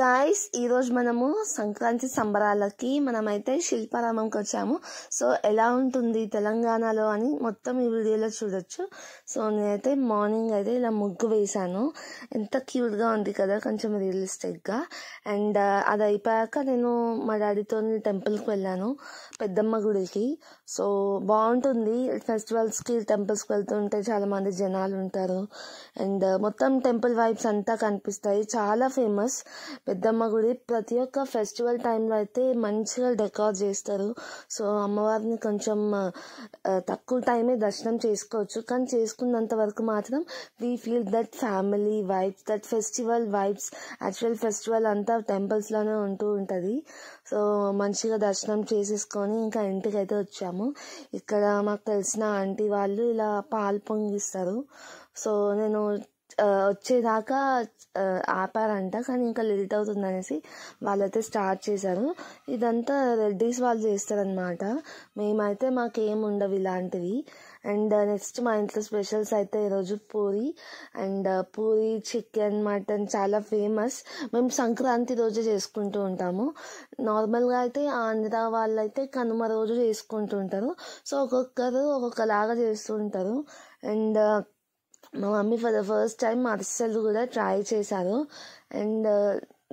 Guys, ఈరోజు మనము సంక్రాంతి సంబరాలకి మనమైతే శిల్పారామంకి వచ్చాము. సో ఎలా ఉంటుంది తెలంగాణలో అని మొత్తం ఈ వీడియోలో చూడొచ్చు. సో నేనైతే మార్నింగ్ అయితే ఇలా ముగ్గు వేశాను. ఎంత క్యూట్గా ఉంది కదా, కొంచెం రియలిస్టిక్గా. అండ్ అది అయిపోయాక నేను మా డాడీతో టెంపుల్కి వెళ్ళాను, పెద్దమ్మ గుడికి. సో బాగుంటుంది ఫెస్టివల్స్కి, టెంపుల్స్కి వెళ్తుంటే చాలా మంది జనాలు ఉంటారు అండ్ మొత్తం టెంపుల్ వైబ్స్ అంతా కనిపిస్తాయి. చాలా ఫేమస్ పెద్దమ్మ గుడి. ప్రతి ఒక్క ఫెస్టివల్ టైంలో అయితే మంచిగా డెకార్ చేస్తారు. సో అమ్మవారిని కొంచెం తక్కువ టైమే దర్శనం చేసుకోవచ్చు, కానీ చేసుకున్నంత వరకు మాత్రం we feel that family vibes, that festival vibes. Actual festival అంతా టెంపుల్స్లోనే ఉంటూ ఉంటుంది. సో మంచిగా దర్శనం చేసేసుకొని ఇంకా ఇంటికి అయితే వచ్చాము. ఇక్కడ మాకు తెలిసిన ఆంటీ వాళ్ళు ఇలా పాలు పొంగిస్తారు. సో నేను వచ్చేదాకా ఆపారంట, కానీ ఇంకా లేట్ అవుతుంది అనేసి వాళ్ళైతే స్టార్ట్ చేశారు. ఇదంతా రెడ్డీస్ వాళ్ళు చేస్తారనమాట. మేమైతే మాకేం ఉండవు ఇలాంటివి. అండ్ నెక్స్ట్ మా ఇంట్లో స్పెషల్స్ అయితే ఈరోజు puri and puri, chicken, mutton చాలా ఫేమస్. మేము సంక్రాంతి రోజు చేసుకుంటూ ఉంటాము. నార్మల్గా అయితే ఆంధ్ర వాళ్ళైతే కనుమ రోజు చేసుకుంటూ ఉంటారు. సో ఒక్కొక్కరు ఒక్కొక్కలాగా చేస్తూ ఉంటారు. అండ్ మా mummy for the first time అరిసెలు కూడా ట్రై చేశారు అండ్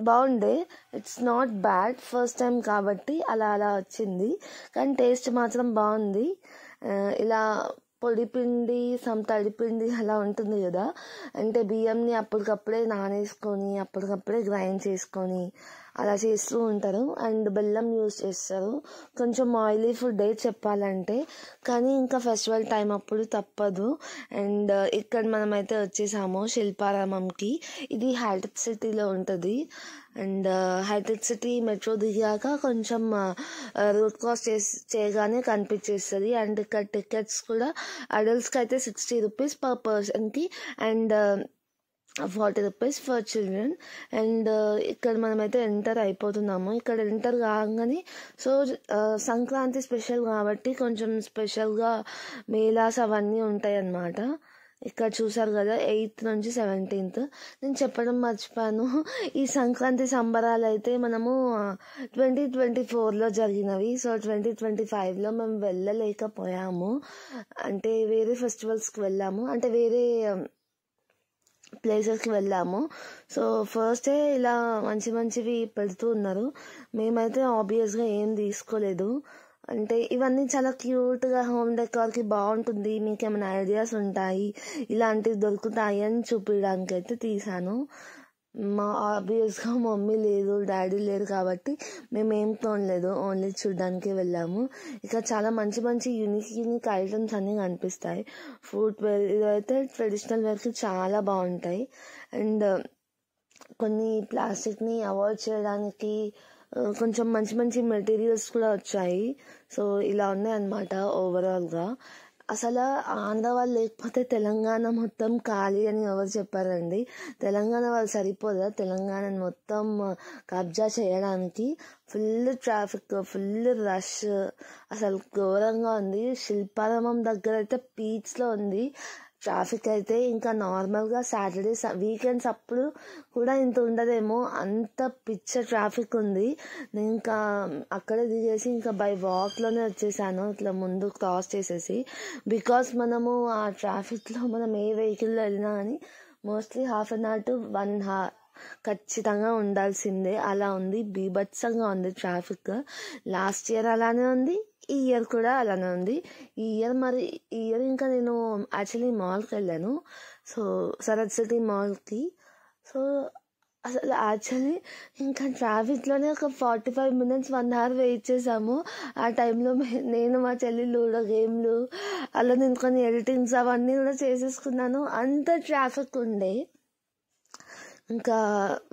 బాగుండే. It's not bad, first time కాబట్టి అలా వచ్చింది, కానీ టేస్ట్ మాత్రం బాగుంది. ఇలా పొడిపిండి, తడిపిండి అలా ఉంటుంది కదా, అంటే బియ్యంని అప్పటికప్పుడే నానేసుకొని అప్పటికప్పుడే గ్రైండ్ చేసుకొని అలా చేస్తూ ఉంటారు. అండ్ బెల్లం యూజ్ చేస్తారు. కొంచెం ఆయిలీ ఫుడ్ చెప్పాలంటే, కానీ ఇంకా ఫెస్టివల్ టైం అప్పుడు తప్పదు. అండ్ ఇక్కడ మనమైతే వచ్చేసాము శిల్పారామంకి. ఇది హైటెక్ సిటీలో ఉంటుంది. అండ్ హైటెక్ సిటీ మెట్రో దిగాక కొంచెం రూట్ క్రాస్ చేయగానే కనిపించేస్తుంది. అండ్ ఇక్కడ టికెట్స్ కూడా అడల్ట్స్కి అయితే 60 రూపీస్ పర్ పర్సన్కి and 40 rupees for children. And ఇక్కడ మనమైతే ఎంటర్ అయిపోతున్నాము. ఇక్కడ ఎంటర్ కాగానే సో సంక్రాంతి స్పెషల్ కాబట్టి కొంచెం స్పెషల్గా మేళాస్ అవన్నీ ఉంటాయి అన్నమాట. ఇక్కడ చూసారు కదా, 8th నుంచి 17th. నేను చెప్పడం మర్చిపోయాను, ఈ సంక్రాంతి సంబరాలు అయితే మనము 2024లో జరిగినవి. సో 2025లో మేము వెళ్ళలేకపోయాము, అంటే వేరే ఫెస్టివల్స్కి వెళ్ళాము, అంటే వేరే ప్లేసెస్కి వెళ్ళాము. సో ఫస్టే ఇలా మంచివి పెడుతూ ఉన్నారు. మేమైతే ఆబ్వియస్గా ఏం తీసుకోలేదు. అంటే ఇవన్నీ చాలా క్యూట్గా హోమ్ డెకార్కి బాగుంటుంది, మీకు ఏమైనా ఐడియాస్ ఉంటాయి, ఇలాంటివి దొరుకుతాయి అని చూపించడానికి అయితే తీసాను. ఆబ్వియస్గా మమ్మీ లేదు, డాడీ లేరు కాబట్టి మేమేం కొనలేదు, ఓన్లీ చూడడానికి వెళ్ళాము. ఇక చాలా మంచి యూనిక్ ఐటమ్స్ అన్నీ కనిపిస్తాయి. ఫుట్ వేర్ ఇదైతే ట్రెడిషనల్ వేర్కి చాలా బాగుంటాయి. అండ్ కొన్ని ప్లాస్టిక్ని అవాయిడ్ చేయడానికి కొంచెం మంచి మెటీరియల్స్ కూడా వచ్చాయి. సో ఇలా ఉన్నాయన్నమాట ఓవరాల్గా. అసలు ఆంధ్ర వాళ్ళు లేకపోతే తెలంగాణ మొత్తం ఖాళీ అని ఎవరు చెప్పారండి? తెలంగాణ వాళ్ళు సరిపోదా తెలంగాణని మొత్తం కబ్జా చేయడానికి? ఫుల్ ట్రాఫిక్, ఫుల్ రష్, అసలు ఘోరంగా ఉంది. శిల్పారామం దగ్గర అయితే పీక్స్లో ఉంది ట్రాఫిక్ అయితే. ఇంకా నార్మల్గా సాటర్డే వీకెండ్స్ అప్పుడు కూడా ఇంత ఉండదేమో, అంత పిచ్చ ట్రాఫిక్ ఉంది. నేను ఇంకా అక్కడే దిగేసి ఇంకా బై వాక్లోనే వచ్చేసాను, ఇట్లా ముందు క్రాస్ చేసేసి. బికాస్ మనము ఆ ట్రాఫిక్లో మనం ఏ వెహికల్లో వెళ్ళినా కానీ మోస్ట్లీ 1/2 hour to 1 hour ఖచ్చితంగా ఉండాల్సిందే. అలా ఉంది, బీభత్సంగా ఉంది ట్రాఫిక్. లాస్ట్ ఇయర్ అలానే ఉంది, ఈ ఇయర్ కూడా అలానే ఉంది. ఈ ఇయర్ ఇంకా నేను యాక్చువల్లీ మాల్కి వెళ్ళాను, సో సరత్ సిటీ మాల్కి. సో అసలు యాక్చువల్లీ ఇంకా ట్రాఫిక్లోనే ఒక 45 minutes 1 hour వెయిట్ చేసాము. ఆ టైంలో నేను మా చెల్లి లూడో గేమ్లు అలా నేను కొన్ని ఎడిటింగ్స్ అవన్నీ కూడా చేసేసుకున్నాను. అంత ట్రాఫిక్ ఉండే. ఇంకా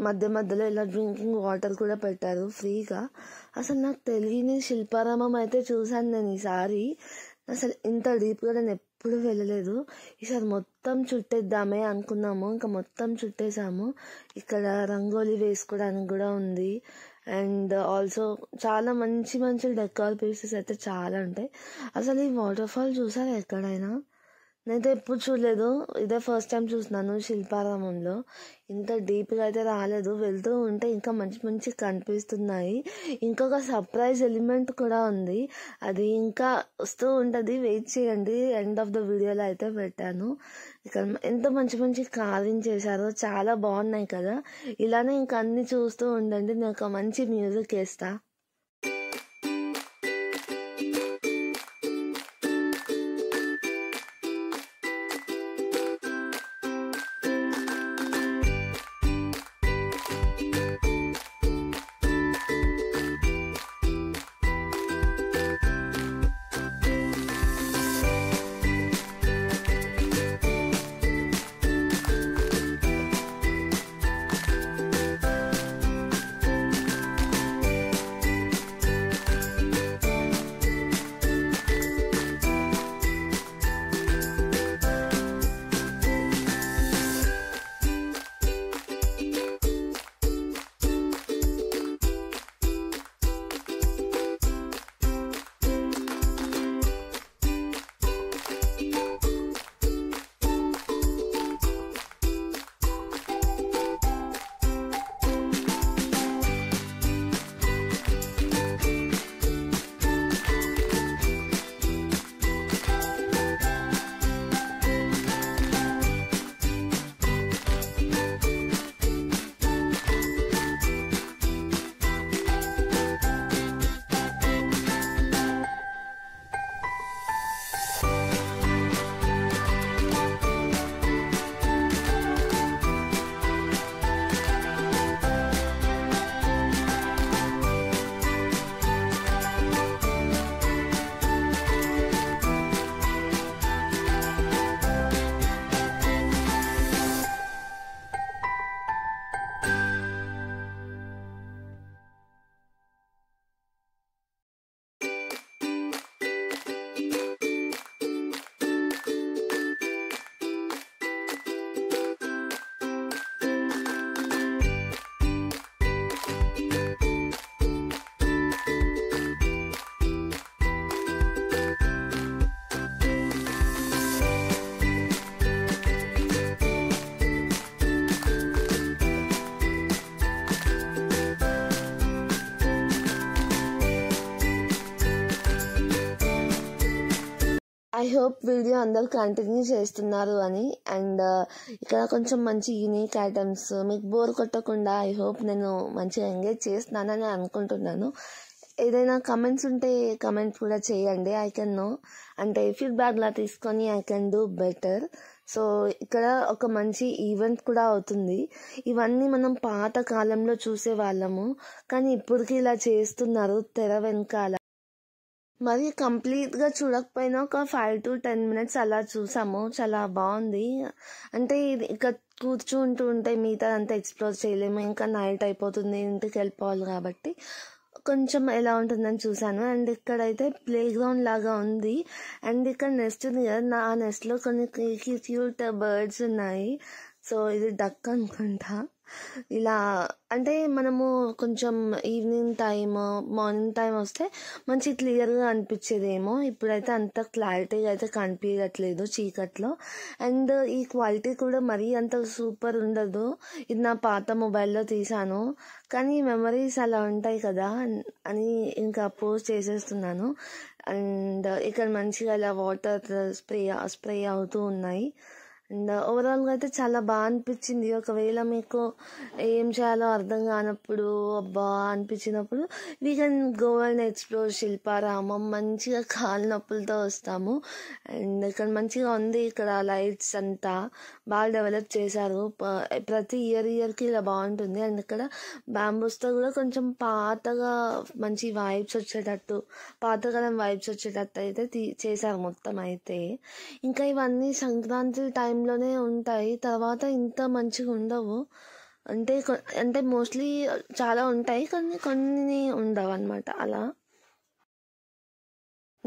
మధ్యలో ఇలా డ్రింకింగ్ వాటర్ కూడా పెట్టారు ఫ్రీగా. అసలు నాకు తెలియని శిల్పారామం అయితే చూశాను నేను ఈసారి. అసలు ఇంత డీప్గా నేను ఎప్పుడు వెళ్ళలేదు. ఈసారి మొత్తం చుట్టేద్దామే అనుకున్నాము, ఇంకా మొత్తం చుట్టేసాము. ఇక్కడ రంగోలీ వేసుకోవడానికి కూడా ఉంది. అండ్ ఆల్సో చాలా మంచి డెకార్ పీసెస్ అయితే చాలా ఉంటాయి. అసలు ఈ వాటర్ ఫాల్ చూసారా ఎక్కడైనా? నేనైతే ఎప్పుడు చూడలేదు, ఇదే ఫస్ట్ టైం చూస్తున్నాను శిల్పారామంలో. ఇంత డీప్గా అయితే రాలేదు, వెళ్తూ ఉంటే ఇంకా మంచి మంచి కనిపిస్తున్నాయి. ఇంకొక సర్ప్రైజ్ ఎలిమెంట్ కూడా ఉంది, అది ఇంకా వస్తూ ఉంటుంది, వెయిట్ చేయండి. ఎండ్ ఆఫ్ ద వీడియోలో అయితే పెట్టాను. ఇక్కడ ఎంత మంచి మంచి కార్వింగ్ చేశారో, చాలా బాగున్నాయి కదా. ఇలానే ఇంకా అన్ని చూస్తూ ఉండండి, నేను ఒక మంచి మ్యూజిక్ వేస్తా. ఐ హోప్ వీడియో అందరు కంటిన్యూ చేస్తున్నారు అని. అండ్ ఇక్కడ కొంచెం మంచి యూనిక్ ఐటమ్స్, మీకు బోర్ కొట్టకుండా ఐ హోప్ నేను మంచిగా ఎంగేజ్ చేస్తున్నానని అనుకుంటున్నాను. ఏదైనా కమెంట్స్ ఉంటే కమెంట్ కూడా చేయండి, ఐ కెన్ నో, అంటే ఫీడ్బ్యాక్లా తీసుకొని I can do better. So ఇక్కడ ఒక మంచి ఈవెంట్ కూడా అవుతుంది. ఇవన్నీ మనం పాత కాలంలో చూసే వాళ్ళము, కానీ ఇప్పటికి ఇలా చేస్తున్నారు తెర వెనకాల. మరి కంప్లీట్గా చూడకపోయినా ఒక 5 to 10 minutes అలా చూసాము, చాలా బాగుంది. అంటే ఇక కూర్చుంటూ ఉంటే మిగతా అంతా ఎక్స్ప్లోర్ చేయలేము, ఇంకా నైట్ అయిపోతుంది, ఇంటికి వెళ్ళిపోవాలి కాబట్టి కొంచెం ఎలా ఉంటుందని చూసాను. అండ్ ఇక్కడైతే ప్లే గ్రౌండ్ లాగా ఉంది. అండ్ ఇక్కడ నెస్ట్ ఉంది కదా, ఆ నెస్ట్లో కొన్ని క్యూట్ బర్డ్స్ ఉన్నాయి. సో ఇది డక్ అనుకుంటా. ఇలా అంటే మనము కొంచెం ఈవినింగ్ టైమ్, మార్నింగ్ టైం వస్తే మంచి క్లియర్గా అనిపించేదేమో. ఇప్పుడైతే అంత క్లారిటీగా అయితే కనిపించట్లేదు చీకట్లో. అండ్ ఈ క్వాలిటీ కూడా మరీ అంత సూపర్ ఉండదు. ఇది నా పాత మొబైల్లో తీసాను, కానీ మెమరీస్ అలా ఉంటాయి కదా అని ఇంకా పోస్ట్ చేసేస్తున్నాను. అండ్ ఇక్కడ మంచిగా ఇలా వాటర్ స్ప్రే అవుతూ ఉన్నాయి. అండ్ ఓవరాల్గా అయితే చాలా బాగా అనిపించింది. ఒకవేళ మీకు ఏం చేయాలో అర్థం కానప్పుడు, అబ్బా అనిపించినప్పుడు, we can go and explore Shilparamam. మంచిగా కాలు నొప్పులతో వస్తాము. అండ్ ఇక్కడ మంచిగా ఉంది, ఇక్కడ లైట్స్ అంతా బాగా డెవలప్ చేశారు. ప్రతి ఇయర్కి ఇలా బాగుంటుంది. అండ్ ఇక్కడ బ్యాంబూస్తో కూడా కొంచెం పాతగా మంచి వైబ్స్ వచ్చేటట్టు, పాతకాలం వైబ్స్ వచ్చేటట్టు అయితే చేశారు మొత్తం అయితే. ఇంకా ఇవన్నీ సంక్రాంతి టైంలోనే ఉంటాయి, తర్వాత ఇంత మంచిగా ఉండవు. అంటే మోస్ట్లీ చాలా ఉంటాయి, కానీ కొన్ని ఉండవు అన్నమాట. అలా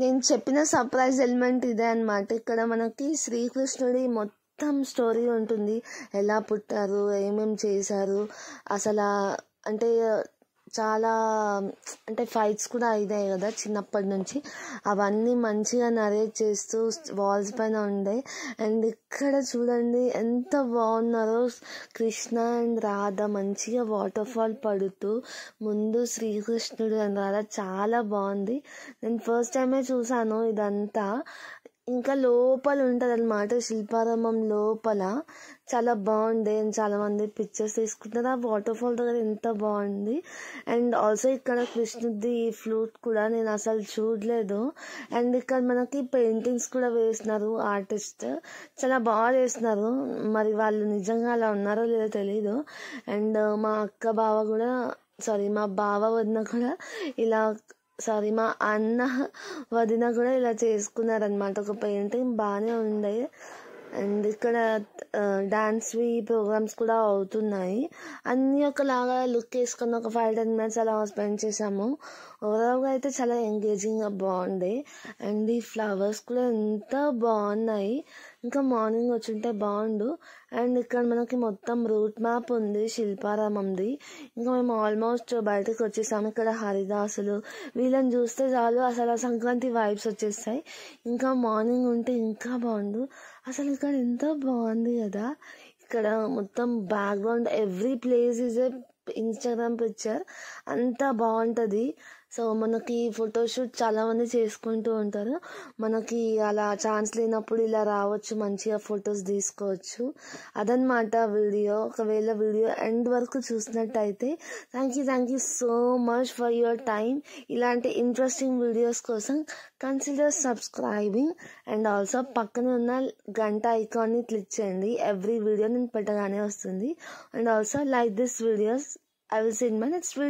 నేను చెప్పిన సర్ప్రైజ్ ఎలిమెంట్ ఇదే అన్నమాట. ఇక్కడ మనకి శ్రీకృష్ణుడి మొత్తం స్టోరీ ఉంటుంది, ఎలా పుట్టారు, ఏమేం చేశారు, అసలు అంటే చాలా అంటే ఫైట్స్ కూడా అయినాయి కదా చిన్నప్పటి నుంచి, అవన్నీ మంచిగా నరేట్ చేస్తూ వాల్స్ పైన ఉండే. అండ్ ఇక్కడ చూడండి ఎంత బాగున్నారో కృష్ణ అండ్ రాధ మంచిగా వాటర్ ఫాల్ పడుతూ, ముందు శ్రీకృష్ణుడు అండ్ రాధ చాలా బాగుంది. నేను ఫస్ట్ టైమే చూసాను ఇదంతా. ఇంకా లోపల ఉంటుంది అనమాట, శిల్పారామం లోపల చాలా బాగుంది. అండ్ చాలా మంది పిక్చర్స్ తీసుకుంటారు. ఆ వాటర్ ఫాల్ దగ్గర ఎంత బాగుంది. అండ్ ఆల్సో ఇక్కడ కృష్ణుడి ఫ్లూట్ కూడా నేను అసలు చూడలేదు. అండ్ ఇక్కడ మనకి పెయింటింగ్స్ కూడా వేసినారు ఆర్టిస్ట్, చాలా బాగా వేసినారు. మరి వాళ్ళు నిజంగా అలా ఉన్నారో లేదో తెలీదు. అండ్ మా అక్క బావ కూడా మా బావ వదిన కూడా ఇలా మా అన్న వదిన కూడా ఇలా చేసుకున్నారనమాట ఒక పెయింటింగ్, బాగానే ఉండే. అండ్ ఇక్కడ డాన్స్వి ప్రోగ్రామ్స్ కూడా అవుతున్నాయి. అన్నీ ఒకలాగా లుక్ వేసుకొని ఒక 5-10 minutes అలా స్పెండ్ చేసాము. ఓవరాల్గా అయితే చాలా ఎంగేజింగ్గా బాగుండే. అండ్ ఈ ఫ్లవర్స్ కూడా ఎంత బాగున్నాయి. ఇంకా మార్నింగ్ వచ్చుంటే బాగుండు. అండ్ ఇక్కడ మనకి మొత్తం రూట్ మ్యాప్ ఉంది శిల్పారామంది. ఇంకా మేము ఆల్మోస్ట్ బయటకు వచ్చేసాము. ఇక్కడ హరిదాసులు వీళ్ళని చూస్తే చాలు అసలు సంక్రాంతి వైబ్స్ వచ్చేస్తాయి. ఇంకా మార్నింగ్ ఉంటే ఇంకా బాగుండు. అసలు ఇక్కడ ఎంత బాగుంది కదా. ఇక్కడ మొత్తం background every place is a Instagram picture, అంతా బాగుంటుంది. సో మనకి ఫోటోషూట్ చాలా మంది చేసుకుంటూ ఉంటారు. మనకి అలా ఛాన్స్ లేనప్పుడు ఇలా రావచ్చు, మంచిగా ఫొటోస్ తీసుకోవచ్చు. అదనమాట వీడియో. ఒకవేళ వీడియో ఎండ్ వరకు చూసినట్టయితే thank you so much for your time. ఇలాంటి ఇంట్రెస్టింగ్ వీడియోస్ కోసం కన్సిడర్ సబ్స్క్రైబింగ్. అండ్ ఆల్సో పక్కనే ఉన్న గంట ఐకాన్ని క్లిక్ చేయండి. ఎవ్రీ వీడియో నేను పెట్టగానే వస్తుంది. And also like this videos. I will see you in my next video.